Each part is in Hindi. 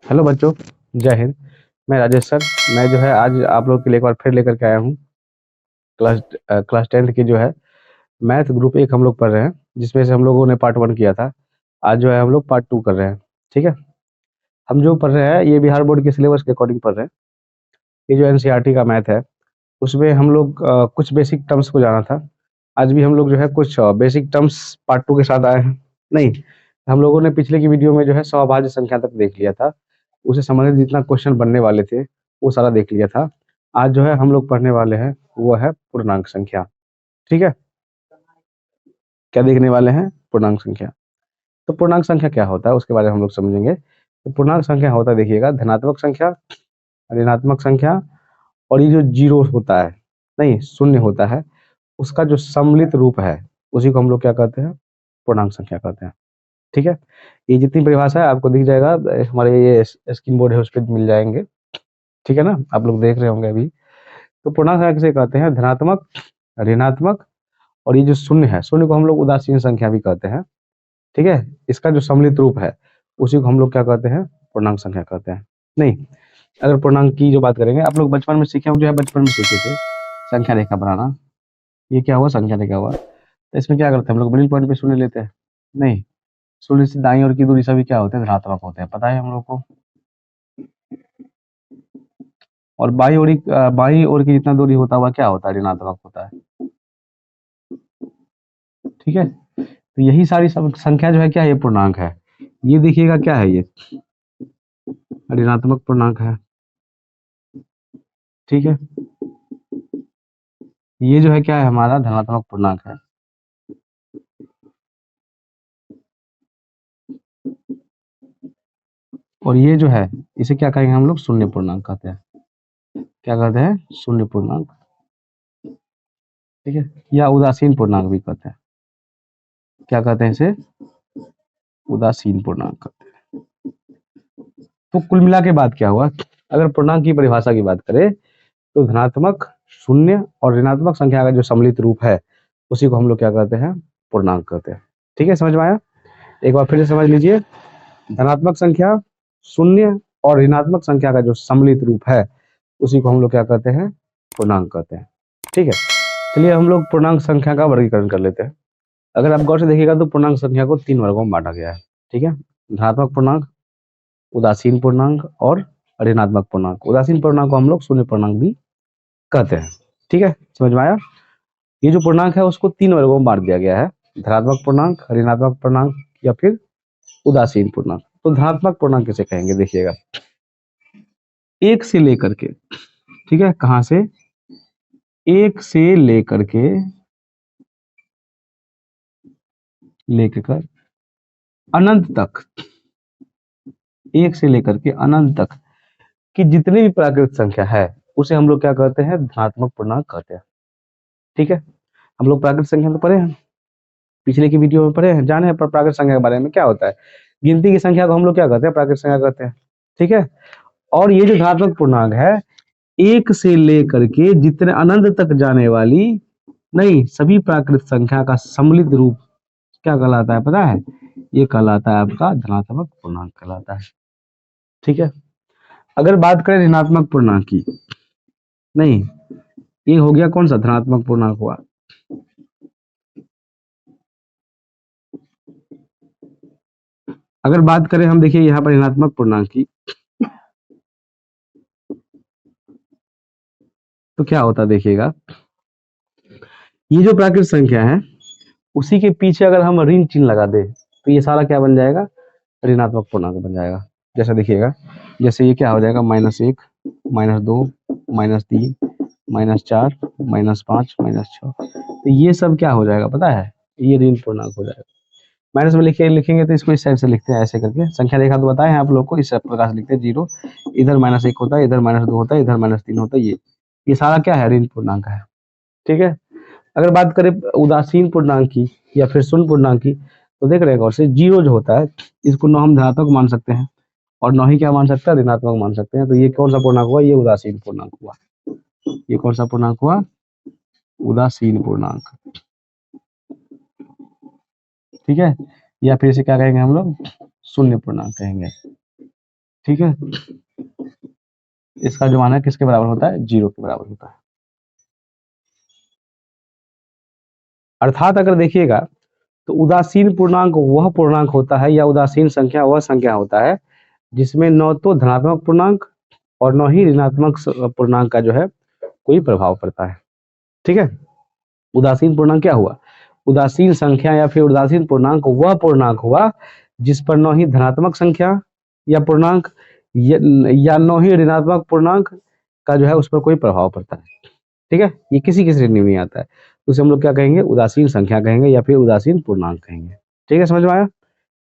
हेलो बच्चों, जय हिंद। मैं राजेश सर। मैं जो है आज आप लोग के लिए एक बार फिर लेकर के आया हूँ क्लास क्लास 10th की जो है मैथ ग्रुप 1 हम लोग पढ़ रहे हैं, जिसमें से हम लोगों ने पार्ट 1 किया था। आज जो है हम लोग पार्ट 2 कर रहे हैं। ठीक है। हम जो पढ़ रहे हैं ये बिहार बोर्ड के सिलेबस के अकॉर्डिंग पढ़ रहे हैं। ये जो एनसीईआरटी का मैथ है उसमें हम लोग कुछ बेसिक टर्म्स को जाना था। आज भी हम लोग जो है कुछ बेसिक टर्म्स पार्ट 2 के साथ आए हैं। नहीं, हम लोगों ने पिछले की वीडियो में जो है सौभाज्य संख्या तक देख लिया था। उसे संबंधित जितना क्वेश्चन बनने वाले थे वो सारा देख लिया था। आज जो है हम लोग पढ़ने वाले हैं वो है पूर्णांक संख्या। ठीक है। क्या देखने वाले हैं? पूर्णांक संख्या। तो पूर्णांक संख्या क्या होता है उसके बारे में हम लोग समझेंगे। तो पूर्णांक संख्या होता है, देखिएगा, धनात्मक संख्या, ऋणात्मक संख्या और ये जो जीरो होता है, नहीं शून्य होता है, उसका जो सम्मिलित रूप है उसी को हम लोग क्या कहते हैं? पूर्णांक संख्या कहते हैं। ठीक है। ये जितनी परिभाषा है आपको दिख जाएगा, हमारे ये स्क्रीन बोर्ड है उस पर मिल जाएंगे। ठीक है ना, आप लोग देख रहे होंगे अभी। तो पूर्णांक संख्या किसे कहते हैं? धनात्मक, ऋणात्मक और ये जो शून्य है, शून्य को हम लोग उदासीन संख्या भी कहते हैं। ठीक है। इसका जो सम्मिलित रूप है उसी को हम लोग क्या कहते हैं? पूर्णांक संख्या कहते हैं। नहीं, अगर पूर्णांक की जो बात करेंगे, आप लोग बचपन में सीखे होंगे, जो है बचपन में सीखे थे संख्या रेखा बनाना। ये क्या हुआ? संख्या रेखा हुआ। तो इसमें क्या करते हैं हम लोग? मिडिल पॉइंट पे शून्य लेते हैं। नहीं, शून्य से दाईं ओर की दूरी सभी क्या होते हैं? धनात्मक होते हैं, पता है हम लोग को। और बाईं ओर की जितना दूरी होता हुआ क्या होता है? ऋणात्मक होता है। ठीक है। तो यही सारी सब संख्या जो है क्या है? ये पूर्णांक है। ये देखिएगा क्या है? ये ऋणात्मक पूर्णांक है। ठीक है। ये जो है क्या है? हमारा धनात्मक पूर्णांक है। और ये जो है इसे क्या कहेंगे हम लोग? शून्य पूर्णांक कहते हैं। क्या कहते हैं? शून्य पूर्णांक। ठीक है। या उदासीन पूर्णांक भी कहते हैं। क्या कहते हैं इसे? उदासीन पूर्णांक कहते हैं। तो कुल मिला के बात क्या हुआ? अगर पूर्णांक की परिभाषा की बात करें तो धनात्मक, शून्य और ऋणात्मक संख्या का जो सम्मिलित रूप है उसी को हम लोग क्या कहते हैं? पूर्णांक कहते हैं। ठीक है, समझ में आया? एक बार फिर से समझ लीजिए। धनात्मक संख्या, शून्य और ऋणात्मक संख्या का जो सम्मिलित रूप है उसी को हम लोग क्या कहते हैं? पूर्णांक कहते हैं। ठीक है। चलिए हम लोग पूर्णांक संख्या का वर्गीकरण कर लेते हैं। अगर आप गौर से देखिएगा तो पूर्णांक संख्या को 3 वर्गों में बांटा गया है। ठीक है। धनात्मक पूर्णांक, उदासीन पूर्णांक और ऋणात्मक पूर्णांक। उदासीन पूर्णांक को हम लोग शून्य पूर्णांक भी कहते हैं। ठीक है, समझ में आया? ये जो पूर्णांक है उसको 3 वर्गों में बांट दिया गया है, धनात्मक पूर्णांक, ऋणात्मक पूर्णांक या फिर उदासीन पूर्णांक। तो धनात्मक पूर्णांक किसे कहेंगे? देखिएगा, 1 से लेकर के, ठीक है, कहां से? 1 से लेकर अनंत तक, 1 से लेकर के अनंत तक की जितनी भी प्राकृत संख्या है उसे हम लोग क्या कहते हैं? धनात्मक पूर्णांक कहते हैं। ठीक है। हम लोग प्राकृत संख्या तो पढ़े हैं, पिछले की वीडियो में पढ़े हैं, जाने हैं प्राकृत संख्या के बारे में क्या होता है। गिनती की संख्या को हम लोग क्या कहते हैं? प्राकृत संख्या कहते हैं। ठीक है। और ये जो धनात्मक पूर्णांक है, 1 से लेकर के जितने अनंत तक जाने वाली, नहीं, सभी प्राकृत संख्या का सम्मिलित रूप क्या कहलाता है पता है? ये कहलाता है आपका धनात्मक पूर्णांक कहलाता है। ठीक है। अगर बात करें ऋणात्मक पूर्णांक की, नहीं, ये हो गया कौन सा? धनात्मक पूर्णांक हुआ। अगर बात करें हम, देखिए यहाँ पर ऋणात्मक पूर्णांक की, तो क्या होता है देखिएगा, ये जो प्राकृत संख्या है उसी के पीछे अगर हम ऋण चिन्ह लगा दे तो ये सारा क्या बन जाएगा? ऋणात्मक पूर्णांक बन जाएगा। जैसा देखिएगा, जैसे ये क्या हो जाएगा? -1, -2, -3, -4, -5, -6। तो ये सब क्या हो जाएगा पता है? ये ऋण पूर्णांक हो जाएगा। माइनस में लिखेंगे तो इसको इस साइड से लिखते हैं, ऐसे करके। संख्या रेखा तो बताए हैं आप लोग को, इस प्रकार से लिखते हैं। 0, इधर -1 होता है, इधर -2 होता है, इधर -3 होता है। ये सारा क्या है? ऋण पूर्णांक है। ठीक है। अगर बात करें उदासीन पूर्णांक की या फिर शून्य पूर्णांक की, तो देख रहे हैं गौर से, जीरो जो होता है इसको न हम धनात्मक मान सकते हैं और न ही क्या मान सकते हैं? ऋणात्मक मान सकते हैं। तो ये कौन सा पूर्णांक हुआ? ये उदासीन पूर्णांक हुआ। ये कौन सा पूर्णांक हुआ? उदासीन पूर्णांक। ठीक है। या फिर इसे क्या कहेंगे हम लोग? शून्य पूर्णांक कहेंगे। ठीक है, इसका जो मान है किसके बराबर होता है, 0 के बराबर होता है। अर्थात अगर देखिएगा तो उदासीन पूर्णांक वह पूर्णांक होता है या उदासीन संख्या वह संख्या होता है जिसमें न तो धनात्मक पूर्णांक और न ही ऋणात्मक पूर्णांक का जो है कोई प्रभाव पड़ता है। ठीक है, उदासीन पूर्णांक क्या हुआ, उदासीन संख्या या फिर उदासीन पूर्णांक वह पूर्णांक हुआ जिस पर न ही धनात्मक संख्या या पूर्णांक या न ही ऋणात्मक पूर्णांक का जो है उस पर कोई प्रभाव पड़ता है। ठीक है, ये किसी की श्रेणी में नहीं आता है, उसे हम लोग क्या कहेंगे, उदासीन संख्या कहेंगे या फिर उदासीन पूर्णांक कहेंगे। ठीक है, समझ में आया।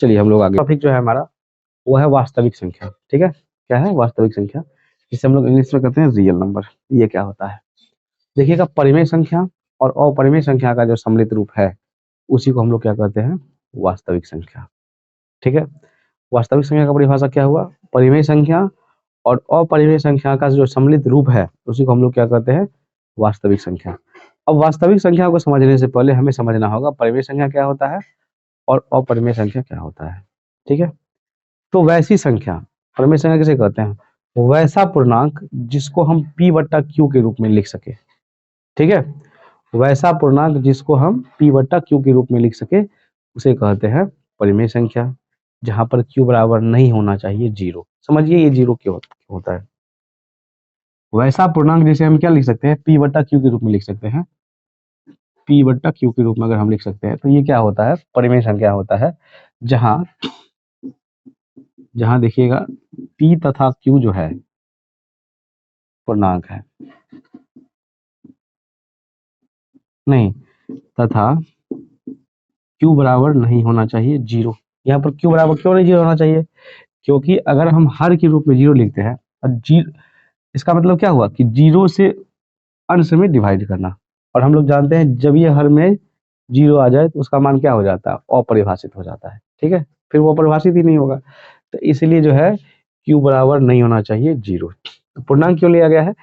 चलिए हम लोग आगे, टॉपिक जो है हमारा वो है वास्तविक संख्या। ठीक है, क्या है वास्तविक संख्या, जिसे हम लोग इंग्लिश में कहते हैं रियल नंबर। ये क्या होता है, देखिएगा परिमेय संख्या और अपरिमेय संख्या का जो सम्मिलित रूप है उसी को हम लोग क्या कहते हैं, वास्तविक संख्या। ठीक है, वास्तविक संख्या का परिभाषा क्या हुआ, परिमेय संख्या और अपरिमेय संख्या का जो सम्मिलित रूप है उसी को हम लोग क्या कहते हैं, वास्तविक संख्या। अब वास्तविक संख्या को समझने से पहले हमें समझना होगा परिमेय संख्या क्या होता है और अपरिमेय संख्या क्या होता है। ठीक है, तो वैसी संख्या, परिमेय संख्या किसे कहते हैं, वैसा पूर्णांक जिसको हम p बट्टा q के रूप में लिख सके। ठीक है, वैसा पूर्णांक जिसको हम p बट्टा q के रूप में लिख सके उसे कहते हैं परिमेय संख्या, जहां पर q बराबर नहीं होना चाहिए 0। समझिए ये 0 क्यों होता है, वैसा पूर्णांक जिसे हम क्या लिख सकते हैं, p बट्टा q के रूप में लिख सकते हैं, p बट्टा q के रूप में अगर हम लिख सकते हैं तो ये क्या होता है, परिमेय संख्या होता है, जहां जहां देखिएगा p तथा q जो है पूर्णांक है, नहीं तथा q बराबर नहीं होना चाहिए 0। यहाँ पर q बराबर क्यों नहीं 0 होना चाहिए, क्योंकि अगर हम हर के रूप में 0 लिखते हैं और जीरो, इसका मतलब क्या हुआ कि 0 से अंश में डिवाइड करना, और हम लोग जानते हैं जब ये हर में 0 आ जाए तो उसका मान क्या हो जाता है, अपरिभाषित हो जाता है। ठीक है, फिर वो अपरिभाषित ही नहीं होगा, तो इसलिए जो है q बराबर नहीं होना चाहिए 0। तो पूर्णांक क्यों लिया गया है,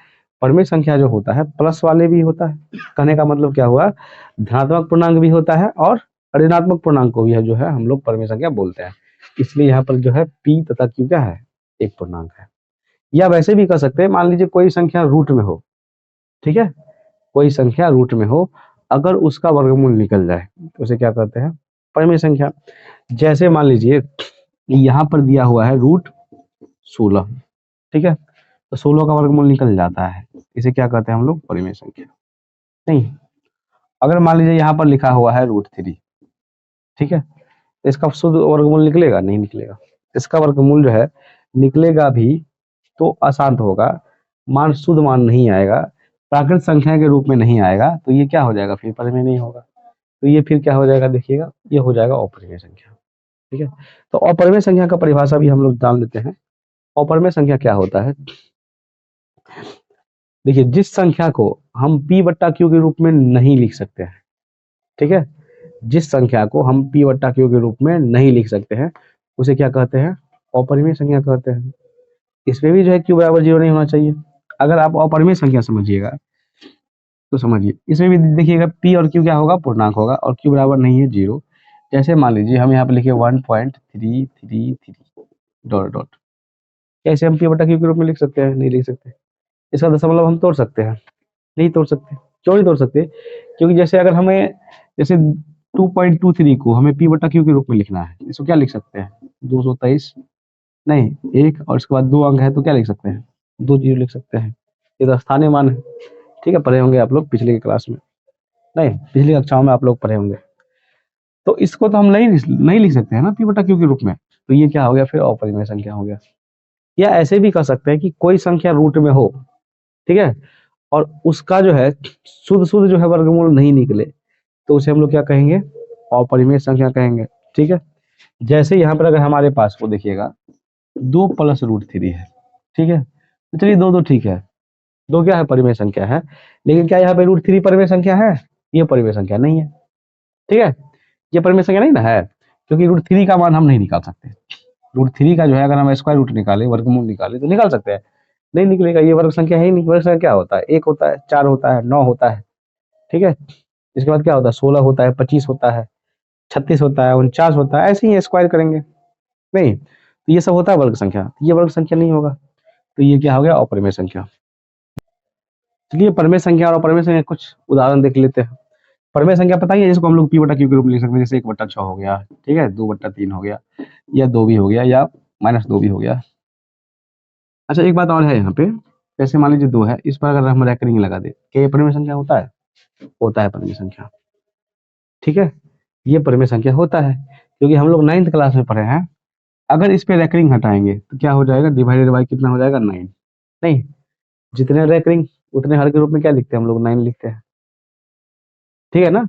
परिमेय संख्या जो होता है प्लस वाले भी होता है, कहने का मतलब क्या हुआ, धनात्मक पूर्णांक भी होता है और ऋणात्मक पूर्णांक को भी है जो है हम लोग परिमेय संख्या बोलते हैं। इसलिए यहाँ पर जो है p तथा q क्या है, एक पूर्णांक है। या वैसे भी कह सकते हैं, मान लीजिए कोई संख्या रूट में हो, ठीक है, कोई संख्या रूट में हो, अगर उसका वर्गमूल निकल जाए तो उसे क्या कहते हैं, परिमेय संख्या। जैसे मान लीजिए यहाँ पर दिया हुआ है रूट 16, ठीक है, तो 16 का वर्गमूल निकल जाता है, इसे क्या कहते हैं हम लोग, परिमेय संख्या। नहीं, अगर मान लीजिए यहाँ पर लिखा हुआ है रूट 3, ठीक है, तो इसका शुद्ध वर्गमूल निकलेगा, नहीं निकलेगा। इसका वर्गमूल जो है निकलेगा भी तो अशांत होगा, मान शुद्ध मान नहीं आएगा, प्राकृत संख्या के रूप में नहीं आएगा, तो ये क्या हो जाएगा, फिर परिमेय नहीं होगा। तो ये फिर क्या हो जाएगा, देखिएगा ये हो जाएगा अपरिमेय संख्या। ठीक है, तो अपरिमेय संख्या का परिभाषा भी हम लोग जान लेते हैं। अपरिमेय संख्या क्या होता है, देखिए जिस संख्या को हम p बट्टा q के रूप में नहीं लिख सकते हैं, ठीक है, जिस संख्या को हम p बट्टा q के रूप में नहीं लिख सकते हैं उसे क्या कहते हैं, अपरिमेय संख्या कहते हैं। इसमें भी जो है q बराबर 0 नहीं होना चाहिए। अगर आप अपरिमेय संख्या समझिएगा तो समझिए, इसमें भी देखिएगा p और q क्या होगा, पूर्णांक होगा, और q बराबर नहीं है 0। जैसे मान लीजिए हम यहाँ पे लिखे 1.333 डॉट डॉट, क्या इसे हम p बटा q के रूप में लिख सकते हैं, नहीं लिख सकते। इसका दशमलव हम तोड़ सकते हैं, नहीं तोड़ सकते। क्यों नहीं तोड़ सकते, क्योंकि जैसे अगर हमें जैसे 2.23 को हमें p बटा q के रूप में लिखना है, इसको क्या लिख सकते हैं, 223, नहीं 1 और इसके बाद 2 अंक है तो क्या लिख सकते हैं, 2 जीरो लिख सकते हैं। ये तो स्थानीय मान है। ठीक है, पढ़े होंगे आप लोग पिछले क्लास में, नहीं पिछली कक्षाओं में आप लोग पढ़े होंगे। तो इसको तो हम नहीं लिख सकते हैं ना p बटा q के रूप में, तो ये क्या हो गया, फिर अपरिमेय संख्या हो गया। या ऐसे भी कह सकते हैं कि कोई संख्या रूट में हो, ठीक है, और उसका जो है शुद्ध शुद्ध जो है वर्गमूल नहीं निकले, तो उसे हम लोग क्या कहेंगे, अपरिमेय संख्या कहेंगे। ठीक है, जैसे यहाँ पर अगर हमारे पास वो देखिएगा 2 प्लस रूट 3 है, ठीक है, तो चलिए 2 2 ठीक है, 2 क्या है, परिमेय संख्या है, लेकिन क्या यहाँ पे रूट 3 परिमेय संख्या है, ये परिमेय संख्या नहीं है। ठीक है, ये परिमेय संख्या नहीं ना है, क्योंकि रूट 3 का मान हम नहीं निकाल सकते। रूट 3 का जो है अगर हम स्क्वायर रूट निकाले, वर्गमूल निकाले तो निकाल सकते हैं, नहीं निकलेगा, ये वर्ग संख्या है ही नहीं। वर्ग संख्या क्या होता है, 1 होता है, 4 होता है, 9 होता है, ठीक है, इसके बाद क्या होता है, 16 होता है, 25 होता है, 36 होता है, 49 होता है, ऐसे ही स्क्वायर करेंगे। नहीं, तो ये सब होता है वर्ग संख्या, ये वर्ग संख्या नहीं होगा, तो ये क्या हो गया, अपरिमेय संख्या। चलिए परिमेय संख्या और अपरिमेय संख्या कुछ उदाहरण देख लेते हैं। परिमेय संख्या पता ही है, जिसको हम लोग p/q के रूप में लिख सकते हैं, जैसे 1/6 हो गया, ठीक है, 2/3 हो गया, या 2 भी हो गया, या -2 भी हो गया। अच्छा एक बात और है यहाँ पे, जैसे मान लीजिए 2 है, इस पर अगर हम रेकरिंग लगा दे, क्या ये परिमेय संख्या होता है? होता है परिमेय संख्या, ठीक है, ये परिमेय संख्या होता है, क्योंकि हम लोग 9th क्लास में पढ़े हैं। अगर इस पे रेकरिंग हटाएंगे तो क्या हो जाएगा, डिवाइडेड बाई कितना हो जाएगा, 9। नहीं, जितने रेकरिंग उतने हर के रूप में क्या लिखते हैं हम लोग, 9 लिखते हैं, ठीक है ना।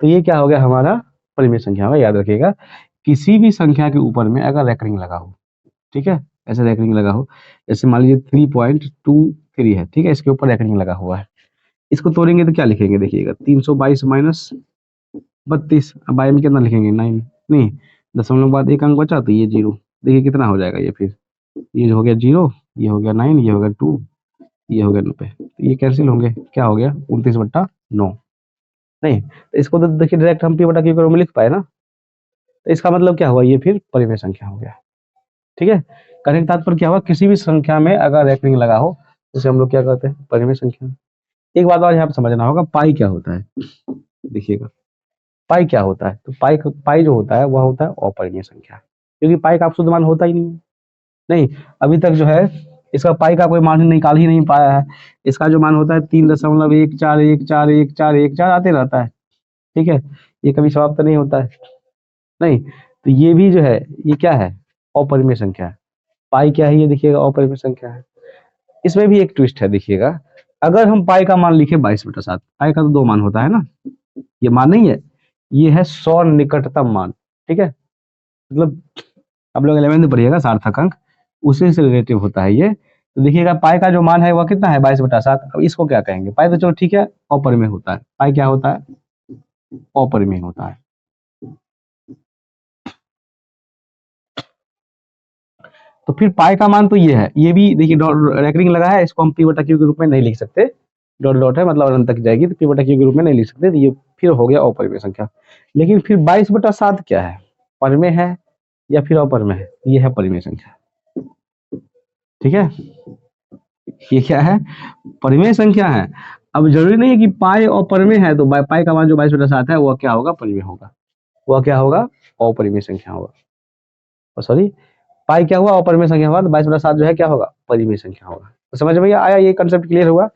तो ये क्या हो गया हमारा परिमेय संख्या होगा, याद रखिएगा। किसी भी संख्या के ऊपर में अगर रेकरिंग लगा हो, ठीक है, ऐसे रेकरिंग लगा हो, जैसे मान लीजिए 3.23 है, ठीक है, इसके ऊपर रेकरिंग लगा हुआ है, इसको तोड़ेंगे तो क्या लिखेंगे, देखिएगा 322 माइनस 32, अब बाई में कितना लिखेंगे, 9, नहीं, दशमलव बाद एक अंक बचा तो ये 0, देखिए कितना हो जाएगा ये, फिर ये हो गया 0, ये हो गया 9, ये हो गया 2, ये हो गया 90, तो ये कैंसिल होंगे, क्या हो गया 29/9। नहीं, तो इसको तो देखिए डायरेक्ट हम p/q के रूप में लिख पाए ना, तो इसका मतलब क्या हुआ, ये फिर परिमेय संख्या हो गया, ठीक है। कहने का तात्पर्य क्या हुआ, किसी भी संख्या में अगर रेकरिंग लगा हो उसे हम लोग क्या कहते हैं, परिमेय संख्या। एक बात और यहाँ पे समझना होगा, पाई क्या होता है, देखिएगा पाई क्या होता है, तो पाई जो होता है वह होता है अपरिमेय संख्या, क्योंकि पाई का शुद्ध मान होता ही नहीं है। नहीं, अभी तक जो है इसका पाई का कोई मान निकाल ही नहीं पाया है। इसका जो मान होता है 3.14141414 आते रहता है, ठीक है, ये कभी समाप्त नहीं होता है। नहीं, तो ये भी जो है ये क्या है, अपरिमेय संख्या है। पाई क्या है, ये देखिएगा अपरिमेय संख्या है। इसमें भी एक ट्विस्ट है, देखिएगा, अगर हम पाई का मान लिखे 22/7, पाई का तो 2 मान होता है ना, ये मान नहीं है, ये है निकटतम मान, ठीक है, मतलब आप लोग 11th में पढ़िएगा सार्थक अंक, उसी से रिलेटिव होता है ये। तो देखिएगा पाई का जो मान है वह कितना है, 22/7। अब इसको क्या कहेंगे, पाई तो चलो ठीक है अपरिमेय होता है, पाई क्या होता है, अपरिमेय होता है। तो फिर पाई का मान तो ये है, ये भी देखिए रेकरिंग लगा है, इसको हम p/q के रूप में नहीं लिख सकते, डॉट डॉट है मतलब अनंत तक जाएगी, तो p/q के रूप में नहीं लिख सकते, तो ये फिर हो गया अपरिमेय संख्या। लेकिन फिर 22/7 क्या है, परिमेय है या फिर अपरिमेय है, ये है परिमेय संख्या, ठीक है, ये क्या है, परिमेय संख्या है। अब जरूरी नहीं है कि पाई अपरिमेय है, तो पाई का मान जो 22/7 है वह क्या होगा, परिमेय होगा, वह क्या होगा, अपरिमेय संख्या होगा, सॉरी, पाई क्या हुआ, अपरिमेय संख्या हुआ, तो 22/7 जो है क्या होगा, परिमेय संख्या होगा। तो समझ में आया, ये कंसेप्ट क्लियर हुआ।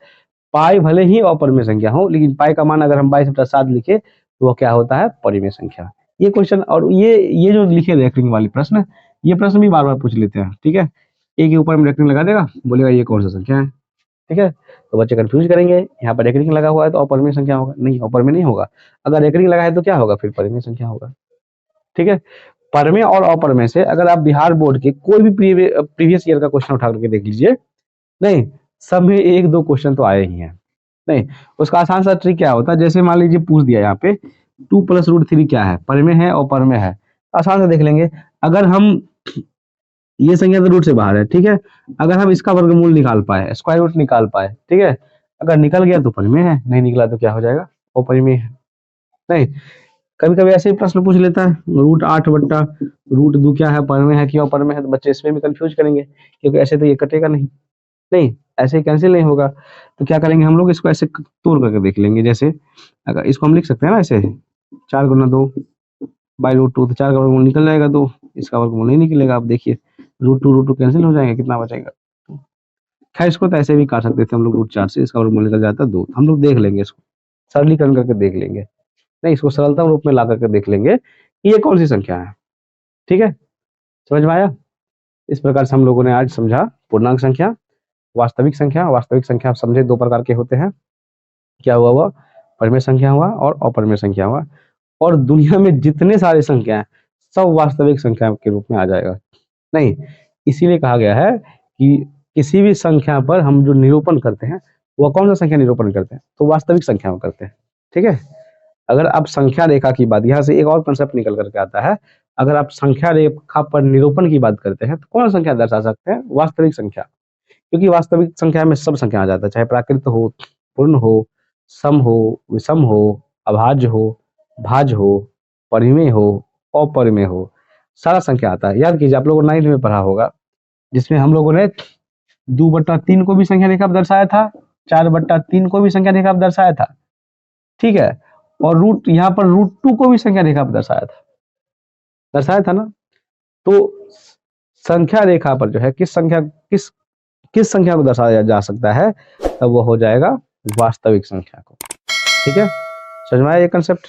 पाई भले ही अपरिमेय संख्या हो, लेकिन पाई का मान अगर हम 22/7 लिखे तो वो क्या होता है, परिमेय संख्या। ये क्वेश्चन और ये जो लिखे रेकरिंग वाली प्रश्न, ये प्रश्न भी बार बार पूछ लेते हैं, ठीक है, एक के ऊपर में रेकरिंग लगा देगा, बोलेगा ये कौन सा संख्या है, ठीक है, तो बच्चे कंफ्यूज करेंगे, यहाँ पर रेकरिंग लगा हुआ है तो अपरिमेय संख्या होगा, नहीं अपरिमेय नहीं होगा, अगर रेकरिंग लगा है तो क्या होगा, फिर परिमेय संख्या होगा, ठीक है। परमेय और अपरमेय से अगर आप बिहार बोर्ड के कोई भी प्रीवियस ईयर का क्वेश्चन उठा करके देख लीजिए, नहीं, सब में 1-2 क्वेश्चन तो आए ही हैं। नहीं, उसका आसान सा ट्रिक क्या होता है, जैसे मान लीजिए पूछ दिया यहाँ पे 2 + √3 क्या है, परिमेय है अपरिमेय है, आसान से देख लेंगे। अगर हम ये संख्या तो रूट से बाहर है, ठीक है, अगर हम इसका वर्गमूल निकाल पाए, स्क्वायर रूट निकाल पाए, ठीक है, अगर निकल गया तो परिमेय है, नहीं निकला तो क्या हो जाएगा, अपरिमेय है। नहीं, कभी कभी ऐसे ही प्रश्न पूछ लेता है, √8/√2 क्या है, परिमेय है कि अपरिमेय है, तो बच्चे इसमें भी कंफ्यूज करेंगे, क्योंकि ऐसे तो ये कटेगा नहीं, नहीं ऐसे ही कैंसिल नहीं होगा। तो क्या करेंगे हम लोग, इसको ऐसे तोड़ करके देख लेंगे, जैसे अगर इसको हम लिख सकते हैं ना ऐसे, 4×2/√2, तो 4 का वर्गमूल निकल जाएगा 2, इसका वर्गमूल नहीं निकलेगा। आप देखिए √2 कैंसिल हो जाएंगे, कितना बचेगा, खैर इसको तो ऐसे भी काट सकते थे हम लोग, √4 से इसका वर्गमूल निकल जाता है 2, हम लोग देख लेंगे, इसको सरलीकरण करके देख लेंगे, नहीं इसको सरलतम रूप में ला करके देख लेंगे कि ये कौन सी संख्या है, ठीक है, समझ में आया। इस प्रकार से हम लोगों ने आज समझा पूर्णांक संख्या, वास्तविक संख्या। वास्तविक संख्या आप समझे 2 प्रकार के होते हैं, क्या हुआ, वह परिमेय संख्या हुआ और अपरिमेय संख्या हुआ, और दुनिया में जितने सारे संख्या हैं सब वास्तविक संख्या के रूप में आ जाएगा। नहीं, इसीलिए कहा गया है कि किसी भी संख्या पर हम जो निरूपण करते हैं वह कौन सा संख्या निरूपण करते हैं, तो वास्तविक संख्या में करते हैं, ठीक है। अगर आप संख्या रेखा की बात, यहाँ से एक और कंसेप्ट निकल करके आता है, अगर आप संख्या रेखा पर निरूपण की बात करते हैं तो कौन सा संख्या दर्शा सकते हैं, वास्तविक संख्या, क्योंकि वास्तविक संख्या में सब संख्या आ जाता है, चाहे प्राकृत हो, पूर्ण हो, सम हो, विषम हो, अभाज्य हो, भाज्य हो, परिमेय हो, अपरिमेय हो। सारा संख्या आता है। याद कीजिए, आप लोगों ने 9th में पढ़ा होगा, जिसमें हम लोगों ने 2/3 को भी संख्या रेखा पर दर्शाया था, 4/3 को भी संख्या रेखा पर दर्शाया था, ठीक है, और रूट यहाँ पर √2 को भी संख्या रेखा पर दर्शाया था ना। तो संख्या रेखा पर जो है किस संख्या को दर्शाया जा सकता है, तब वो हो जाएगा वास्तविक संख्या को। ठीक है, समझ में आया ये कंसेप्ट।